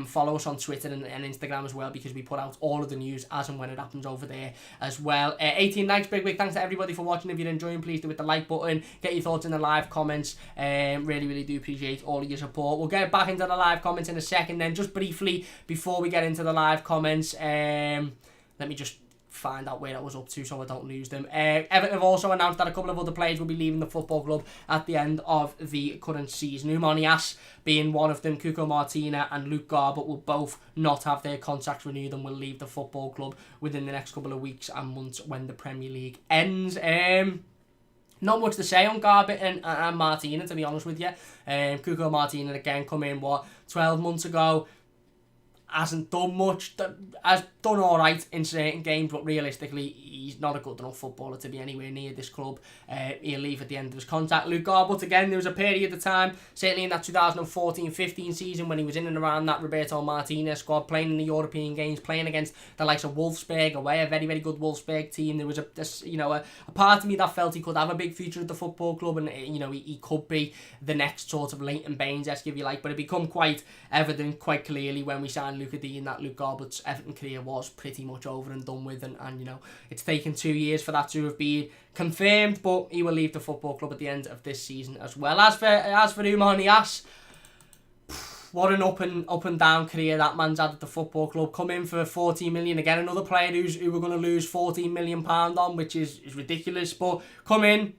Follow us on Twitter and Instagram as well, because because we put out all of the news as and when it happens over there as well. 18 likes, big thanks to everybody for watching. If you're enjoying, please do hit the like button, get your thoughts in the live comments. Really do appreciate all of your support. We'll get back into the live comments in a second. Then just briefly before we get into the live comments, let me just find out where I was up to so I don't lose them. Everton have also announced that a couple of other players will be leaving the football club at the end of the current season. Nias being one of them, Cuco Martina and Luke Garbutt will both not have their contracts renewed and will leave the football club within the next couple of weeks and months when the Premier League ends. Not much to say on Garbutt and Martina, to be honest with you. Cuco Martina again come in 12 months ago. Hasn't done much, has done alright in certain games, but realistically he's not a good enough footballer to be anywhere near this club. He'll leave at the end of his contract. Luke Garbutt, again, there was a period of time, certainly in that 2014-15 season, when he was in and around that Roberto Martinez squad, playing in the European games, playing against the likes of Wolfsburg away, a very good Wolfsburg team. There was a part of me that felt he could have a big future at the football club, and he could be the next sort of Leighton Baines-esque, if you like, but it become quite evident quite clearly when we signed Luca Dean that Luke Garbutt's Everton career was pretty much over and done with, and it's taken 2 years for that to have been confirmed, but he will leave the football club at the end of this season as well. As for Nias, what an up and down career that man's had at the football club. Come in for 14 million, again another player who we're going to lose 14 million pound on, which is ridiculous, but come in.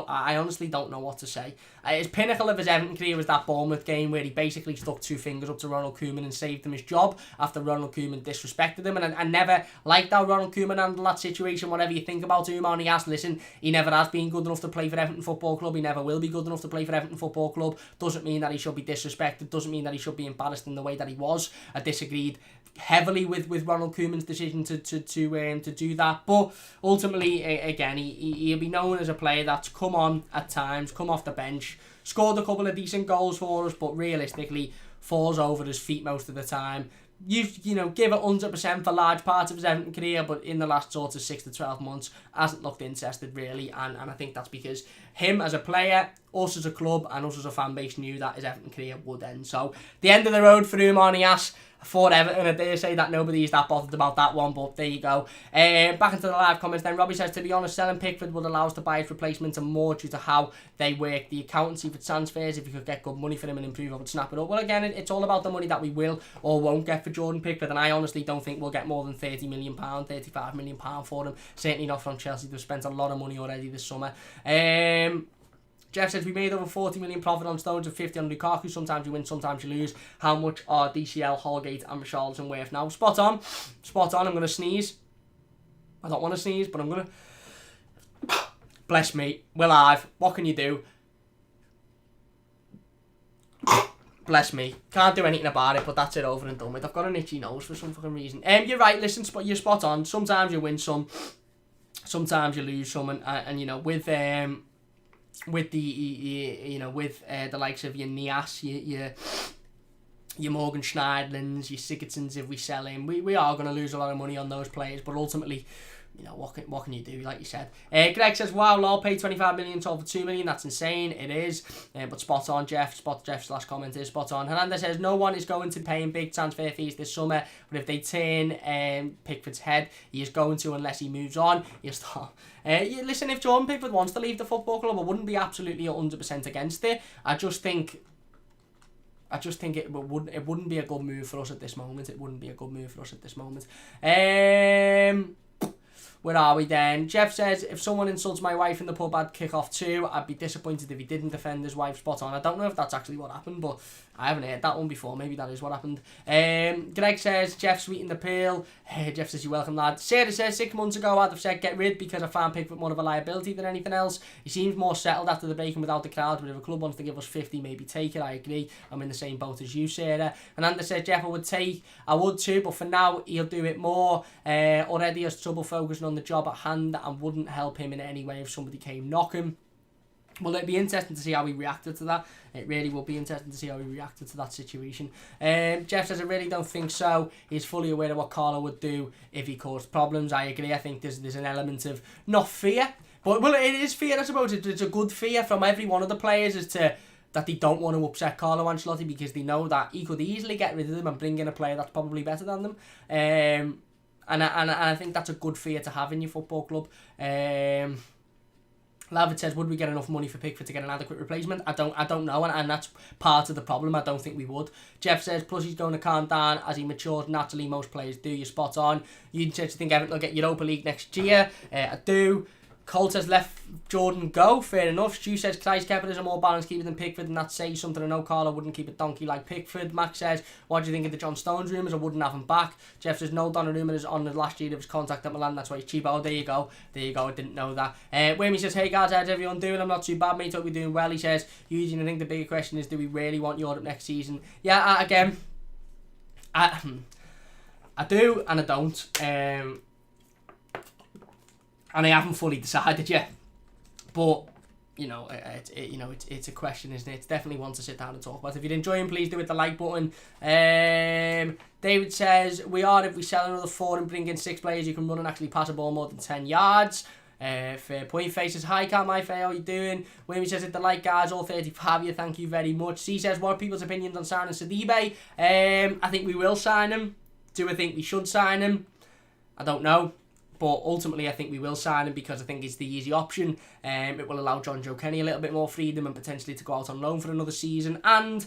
I honestly don't know what to say. His pinnacle of his Everton career was that Bournemouth game where he basically stuck two fingers up to Ronald Koeman and saved him his job after Ronald Koeman disrespected him. And I never liked how Ronald Koeman handled that situation. Whatever you think about Nias, listen, he never has been good enough to play for Everton Football Club. He never will be good enough to play for Everton Football Club. Doesn't mean that he should be disrespected. Doesn't mean that he should be embarrassed in the way that he was. I disagreed heavily with Ronald Koeman's decision to do that, but ultimately again he'll be known as a player that's come on at times, come off the bench, scored a couple of decent goals for us, but realistically falls over his feet most of the time. You give it 100% for large parts of his Everton career, but in the last sort of 6 to 12 months hasn't looked interested really, and I think that's because him as a player, us as a club, and us as a fan base knew that his Everton career would end. So the end of the road for Nias for Everton. I dare say that nobody's that bothered about that one, but there you go. Back into the live comments then. Robbie says, to be honest, selling Pickford would allow us to buy his replacement and more due to how they work. The accountancy for transfers, if you could get good money for him and improve, I would snap it up. Well, again, it's all about the money that we will or won't get for Jordan Pickford, and I honestly don't think we'll get more than £30 million, £35 million for him. Certainly not from Chelsea. They've spent a lot of money already this summer. Jeff says, we made over 40 million profit on Stones and 50 on Lukaku. Sometimes you win, sometimes you lose. How much are DCL, Holgate and Richarlison worth now? Spot on. I'm going to sneeze. I don't want to sneeze, but I'm going to... Bless me. We're live. What can you do? Bless me. Can't do anything about it, but that's it, over and done with. I've got an itchy nose for some fucking reason. You're right, listen, you're spot on. Sometimes you win some, sometimes you lose some, and with the likes of your Nias, your Morgan Schneiderlins, your Sigurdssons, if we sell him, we are going to lose a lot of money on those players, but ultimately, what can you do, like you said. Greg says, wow, Lol paid 25 million, sold for 2 million, that's insane. It is, but spot on, Jeff's last comment is spot on. Hernandez says, no one is going to pay him big transfer fees this summer, but if they turn Pickford's head, he is going to, unless he moves on. He'll start. Listen, if Jordan Pickford wants to leave the football club, I wouldn't be absolutely 100% against it. I just think it wouldn't be a good move for us at this moment. Where are we then? Jeff says, if someone insults my wife in the pub, I'd kick off too. I'd be disappointed if he didn't defend his wife. Spot on. I don't know if that's actually what happened, but I haven't heard that one before. Maybe that is what happened. Greg says, Jeff sweetened the pill. Jeff says, you're welcome, lad. Sarah says, 6 months ago, I'd have said get rid because I found Pickford more of a liability than anything else. He seems more settled after the breaking without the crowd, but if a club wants to give us 50, maybe take it. I agree. I'm in the same boat as you, Sarah. And Andy says, Jeff, I would too, but for now, he'll do it more. Already has trouble focusing on the job at hand and wouldn't help him in any way if somebody came knocking. Well, it'd be interesting to see how he reacted to that. It really will be interesting to see how he reacted to that situation. Jeff says, I really don't think so. He's fully aware of what Carlo would do if he caused problems. I agree. I think there's an element of, not fear, but, well, it is fear, I suppose. It's a good fear from every one of the players as to, that they don't want to upset Carlo Ancelotti because they know that he could easily get rid of them and bring in a player that's probably better than them. And I think that's a good fear to have in your football club. Lavid says, would we get enough money for Pickford to get an adequate replacement? I don't know, and that's part of the problem. I don't think we would. Jeff says, plus he's going to calm down as he matures naturally. Most players do. You're spot on. You think Everton will get Europa League next year? I do. Cole says, left Jordan go. Fair enough. Stu says, Christ Keppert is a more balanced keeper than Pickford, and that says something. I know Carlo wouldn't keep a donkey like Pickford. Max says, what do you think of the John Stones rumours? I wouldn't have him back. Jeff says, no, Donnarumma is on the last year of his contract at Milan. That's why he's cheap. Oh, there you go. I didn't know that. Wayme says, hey guys, how's everyone doing? I'm not too bad, mate. Hope you're doing well. He says, Eugene, I think the bigger question is, do we really want Europe next season? Yeah, again, I do and I don't. And I haven't fully decided yet. But, it's a question, isn't it? It's definitely one to sit down and talk about. If you're enjoying, please do hit the like button. David says, we are if we sell another 4 and bring in 6 players who can run and actually pass a ball more than 10 yards. Fair point. Face says, hi, Cat, my fair, how you doing? William says, hit the like, guys, all 35 of you, thank you very much. C says, what are people's opinions on signing Sidibe? I think we will sign him. Do I think we should sign him? I don't know. But ultimately, I think we will sign him because I think it's the easy option. It will allow John Joe Kenny a little bit more freedom and potentially to go out on loan for another season. And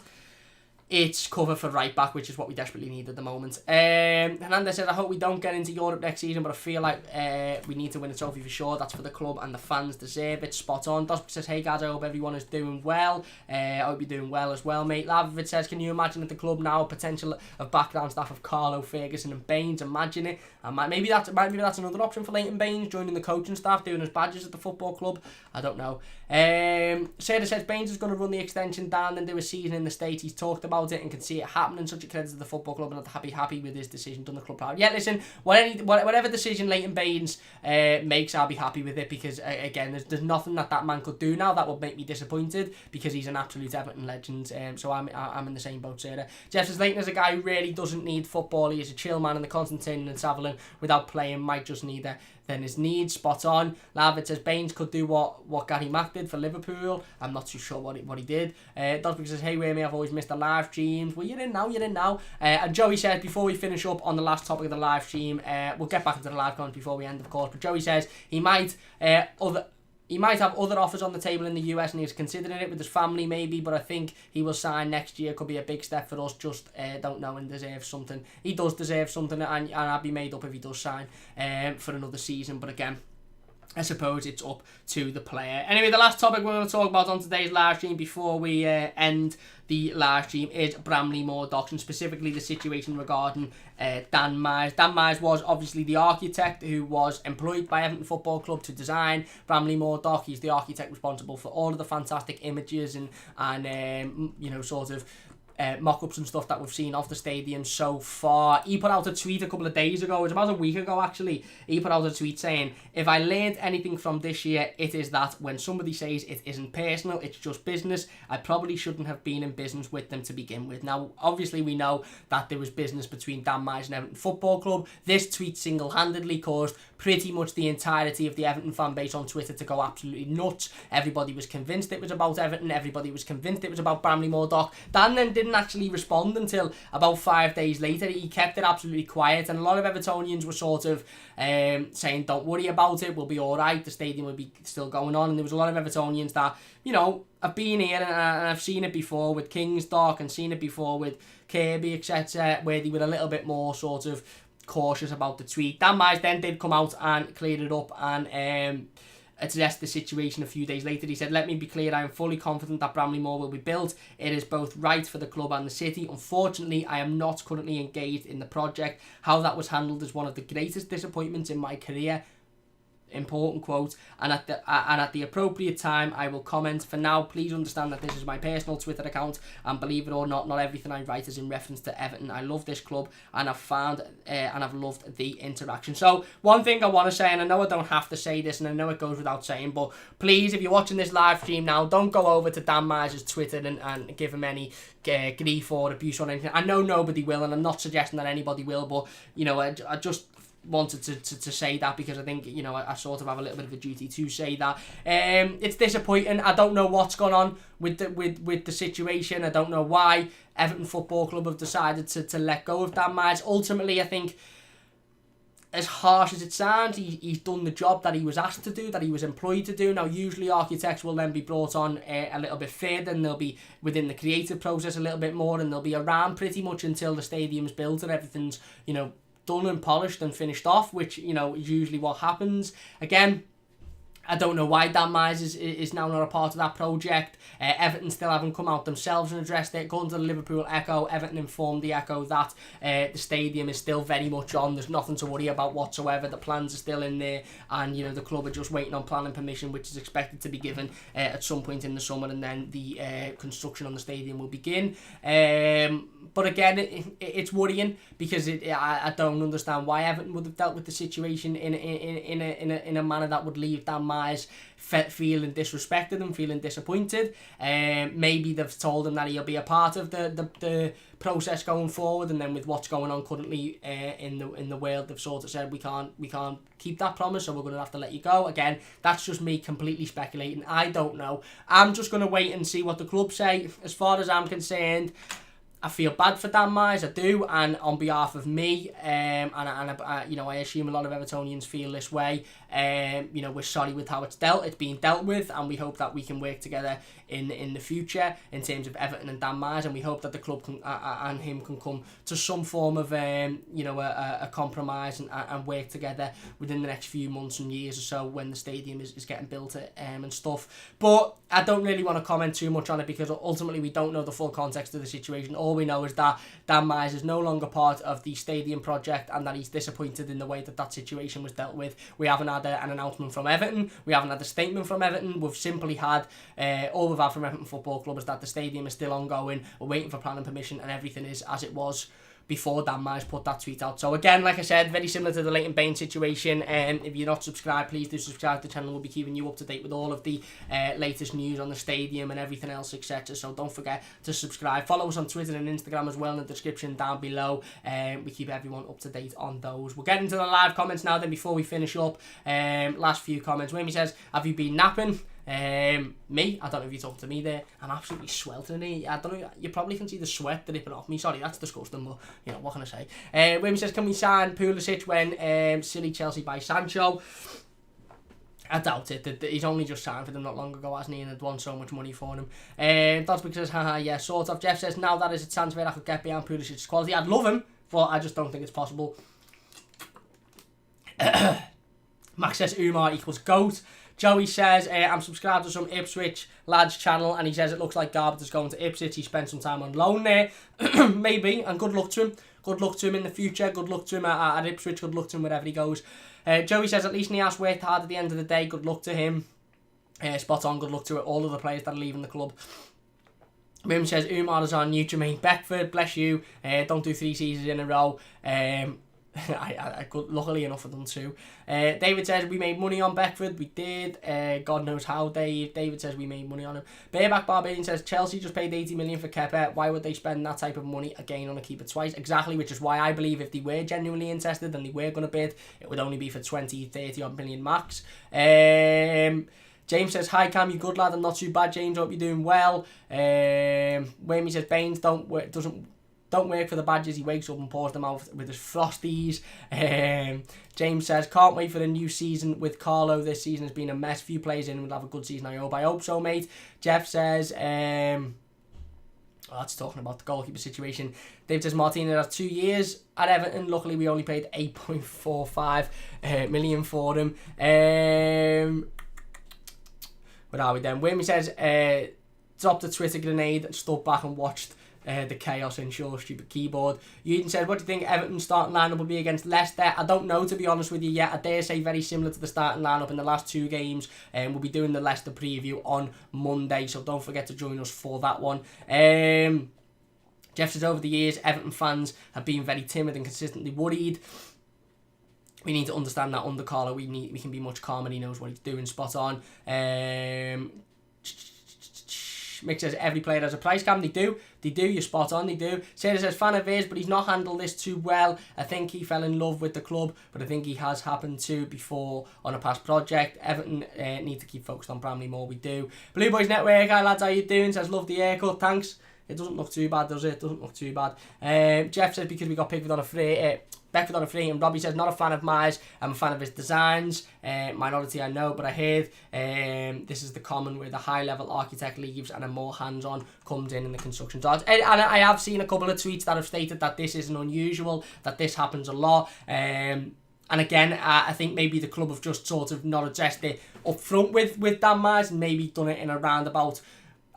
it's cover for right back, which is what we desperately need at the moment. Hernandez says, I hope we don't get into Europe next season, but I feel like we need to win a trophy for sure. That's for the club and the fans deserve it. Spot on. Dosp says, hey guys, I hope everyone is doing well. I hope you're doing well as well, mate. Lavid says, can you imagine at the club now a potential of background staff of Carlo, Ferguson and Baines? Imagine it. And maybe that's another option for Leighton Baines, joining the coaching staff, doing his badges at the football club. I don't know. Sarah says, Baines is going to run the extension down and do a season in the States. He's talked about it and can see it happening. Such a credit to the football club, and I'd be happy with his decision. Done the club proud. Yeah, listen, whatever decision Leighton Baines makes, I'll be happy with it because again, there's nothing that man could do now that would make me disappointed because he's an absolute Everton legend. So I'm in the same boat, Sarah. Jeff says, Leighton is a guy who really doesn't need football. He is a chill man, and the Constantine and Sutherland without playing might just need then his needs. Spot on. Lavid says Baines could do what Gary Mack did for Liverpool. I'm not too sure what he did. Dosby says, hey Wayme, I've always missed the live streams. Well, you're in now. And Joey says, before we finish up on the last topic of the live stream, we'll get back into the live comments before we end, of course, but Joey says he might have other offers on the table in the US and he's considering it with his family maybe, but I think he will sign next year. Could be a big step for us. Just don't know and deserves something. He does deserve something, and I'd be made up if he does sign for another season. But again, I suppose it's up to the player. Anyway, the last topic we're going to talk about on today's live stream before we end the live stream is Bramley-Moore docks, and specifically the situation regarding Dan Myers. Dan Myers was obviously the architect who was employed by Everton Football Club to design Bramley-Moore dock. He's the architect responsible for all of the fantastic images and sort of mock-ups and stuff that we've seen of the stadium so far. He put out a tweet a couple of days ago, it was about a week ago actually. He put out a tweet saying, if I learned anything from this year, it is that when somebody says it isn't personal, it's just business, I probably shouldn't have been in business with them to begin with. Now, obviously we know that there was business between Dan Myers and Everton Football Club. This tweet single-handedly caused pretty much the entirety of the Everton fan base on Twitter to go absolutely nuts. Everybody was convinced it was about Everton. Everybody was convinced it was about Bramley-Moore dock. Dan then didn't actually respond until about 5 days later. He kept it absolutely quiet, and a lot of Evertonians were sort of saying, don't worry about it, we'll be alright, the stadium will be still going on. And there was a lot of Evertonians that, I've been here and I've seen it before with King's dock and seen it before with Kirby, etc., where they were a little bit more sort of cautious about the tweet. Dan Myers then did come out and cleared it up and addressed the situation a few days later. He said, let me be clear, I am fully confident that Bramley-Moore will be built. It is both right for the club and the city. Unfortunately, I am not currently engaged in the project. How that was handled is one of the greatest disappointments in my career. Important quote. And at the appropriate time I will comment. For now, please understand that this is my personal Twitter account, and believe it or not everything I write is in reference to Everton. I love this club and I've loved the interaction. So one thing I want to say, and I know I don't have to say this and I know it goes without saying, but please, if you're watching this live stream now, don't go over to Dan Myers' Twitter and give him any grief or abuse or anything. I know nobody will, and I'm not suggesting that anybody will, but I just wanted to say that because I think, you know, I sort of have a little bit of a duty to say that. It's disappointing. I don't know what's gone on with the situation. I don't know why Everton Football Club have decided to let go of Dan Myers. Ultimately, I think, as harsh as it sounds, he's done the job that he was asked to do, that he was employed to do. Now, usually architects will then be brought on a little bit further, and they'll be within the creative process a little bit more, and they'll be around pretty much until the stadium's built and everything's, you know, done and polished and finished off, which, you know, is usually what happens. Again, I don't know why Dan Myers is now not a part of that project. Everton still haven't come out themselves and addressed it. According to the Liverpool Echo, Everton informed the Echo that the stadium is still very much on. There's nothing to worry about whatsoever. The plans are still in there, and, you know, the club are just waiting on planning permission, which is expected to be given at some point in the summer, and then the construction on the stadium will begin. But again, it's worrying because I don't understand why Everton would have dealt with the situation in a manner that would leave Dan Myers feeling disrespected and feeling disappointed. Maybe they've told him that he'll be a part of the process going forward, and then with what's going on currently in the world, they've sort of said we can't keep that promise, so we're going to have to let you go. Again, that's just me completely speculating. I don't know. I'm just going to wait and see what the club say. As far as I'm concerned, I feel bad for Dan Myers, I do, and on behalf of me, and you know, I assume a lot of Evertonians feel this way. You know, we're sorry with how it's being dealt with, and we hope that we can work together in the future in terms of Everton and Dan Myers, and we hope that the club can, and him can come to some form of you know, a compromise and work together within the next few months and years or so when the stadium is getting built and stuff. But I don't really want to comment too much on it because ultimately we don't know the full context of the situation. All we know is that Dan Myers is no longer part of the stadium project and that he's disappointed in the way that situation was dealt with. We haven't had an announcement from Everton. We haven't had a statement from Everton. We've simply had all we've had from Everton Football Club is that the stadium is still ongoing. We're waiting for planning permission and everything is as it was before Dan Myers put that tweet out. So again, like I said, very similar to the Leighton Baines situation. If you're not subscribed, please do subscribe to the channel. We'll be keeping you up to date with all of the latest news on the stadium and everything else, etc. So don't forget to subscribe. Follow us on Twitter and Instagram as well in the description down below. We keep everyone up to date on those. We'll get into the live comments now then before we finish up. Last few comments. Whammy says, have you been napping? Me, I don't know if you're talking to me there. I'm absolutely sweltering. I don't know, you probably can see the sweat dripping off me. Sorry, that's disgusting, but you know, what can I say? Whammy says, can we sign Pulisic when silly Chelsea buy Sancho? I doubt it. He's only just signed for them not long ago, hasn't he? And they'd won so much money for him. Dotsbig says, haha, yeah, sort of. Jeff says, now that is a transfer I could get behind Pulisic's quality. I'd love him, but I just don't think it's possible. Max says, Umar equals GOAT. Joey says, I'm subscribed to some Ipswich lads channel, and he says it looks like Garbutt is going to Ipswich. He spent some time on loan there. Maybe, and good luck to him. Good luck to him in the future. Good luck to him at Ipswich. Good luck to him wherever he goes. Joey says, at least Nias worked hard at the end of the day. Good luck to him. Spot on. Good luck to all of the players that are leaving the club. Wim says, Umar is our new Jermaine Beckford. Bless you. Don't do 3 seasons in a row. I could, luckily enough, I've done 2. David says we made money on Beckford. We did. God knows how. David says we made money on him. Bareback Barbadian says Chelsea just paid 80 million for Kepa. Why would they spend that type of money again on a keeper twice? Exactly, which is why I believe if they were genuinely interested and they were going to bid, it would only be for 20, 30 odd million max. James says, hi Cam, you good lad? I'm not too bad, James. Hope you're doing well. Whammy says Baines don't work for the badges. He wakes up and pours them out with his frosties. James says, can't wait for the new season with Carlo. This season has been a mess. Few players in will have a good season, I hope. I hope so, mate. Jeff says, that's talking about the goalkeeper situation. David says, Martinez has 2 years at Everton. Luckily, we only paid 8.45 million for him. Where are we then? Whammy says, dropped a Twitter grenade and stood back and watched the chaos in Shaw's stupid keyboard. Eden said, what do you think Everton's starting lineup will be against Leicester? I don't know, to be honest with you yet. I dare say very similar to the starting lineup in the last 2 games. We'll be doing the Leicester preview on Monday, so don't forget to join us for that one. Jeff says, over the years, Everton fans have been very timid and consistently worried. We need to understand that under Carlo, we can be much calmer. He knows what he's doing. Spot on. Mick says every player has a price, Cam. They do. You're spot on. They do. Sarah says fan of his, but he's not handled this too well. I think he fell in love with the club, but I think he has happened to before on a past project. Everton need to keep focused on Bramley-Moore. We do. Blue Boys Network. Hi lads, how you doing? Says love the haircut. Thanks. It doesn't look too bad, does it? It doesn't look too bad. Jeff says because we got Pickford on a free. Beckford on a free, and Robbie says not a fan of Myers, I'm a fan of his designs. Minority I know, but I heard this is the common where the high level architect leaves and a more hands-on comes in the construction jobs. And I have seen a couple of tweets that have stated that this isn't unusual, that this happens a lot. And again, I think maybe the club have just sort of not addressed it up front with Dan Myers and maybe done it in a roundabout,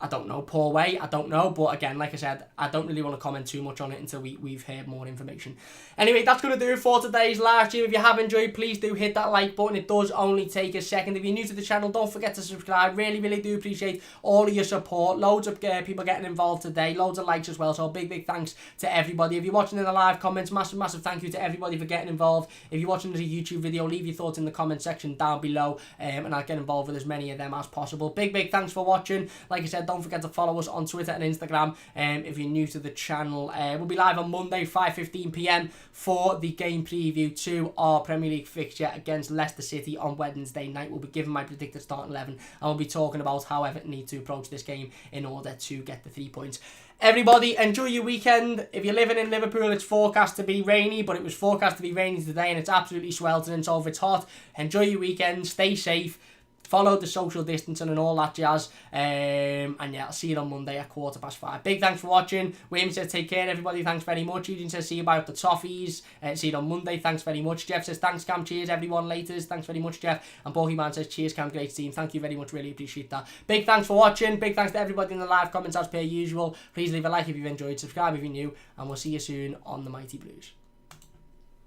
I don't know, poor way, I don't know. But again, like I said, I don't really want to comment too much on it until we've heard more information. Anyway, that's going to do it for today's live stream. If you have enjoyed, please do hit that like button. It does only take a second. If you're new to the channel, don't forget to subscribe. Really, really do appreciate all of your support. Loads of people getting involved today. Loads of likes as well. So big thanks to everybody. If you're watching in the live comments, massive thank you to everybody for getting involved. If you're watching as a YouTube video, leave your thoughts in the comment section down below, and I'll get involved with as many of them as possible. Big thanks for watching. Like I said, don't forget to follow us on Twitter and Instagram if you're new to the channel. We'll be live on Monday 5:15 PM for the game preview to our Premier League fixture against Leicester City on Wednesday night. We'll be giving my predicted starting 11 and we'll be talking about how Everton need to approach this game in order to get the 3 points. Everybody, enjoy your weekend. If you're living in Liverpool, it's forecast to be rainy, but it was forecast to be rainy today and it's absolutely sweltering, so if it's hot, enjoy your weekend, stay safe, follow the social distancing and all that jazz. And yeah, I'll see you on Monday at 5:15. Big thanks for watching. William says take care, everybody. Thanks very much. Eugene says see you about the toffees. See you on Monday. Thanks very much. Jeff says thanks, Cam. Cheers, everyone. Laters. Thanks very much, Jeff. And Pokemon says cheers, Cam. Great team. Thank you very much. Really appreciate that. Big thanks for watching. Big thanks to everybody in the live comments as per usual. Please leave a like if you've enjoyed. Subscribe if you're new. And we'll see you soon on the Mighty Blues.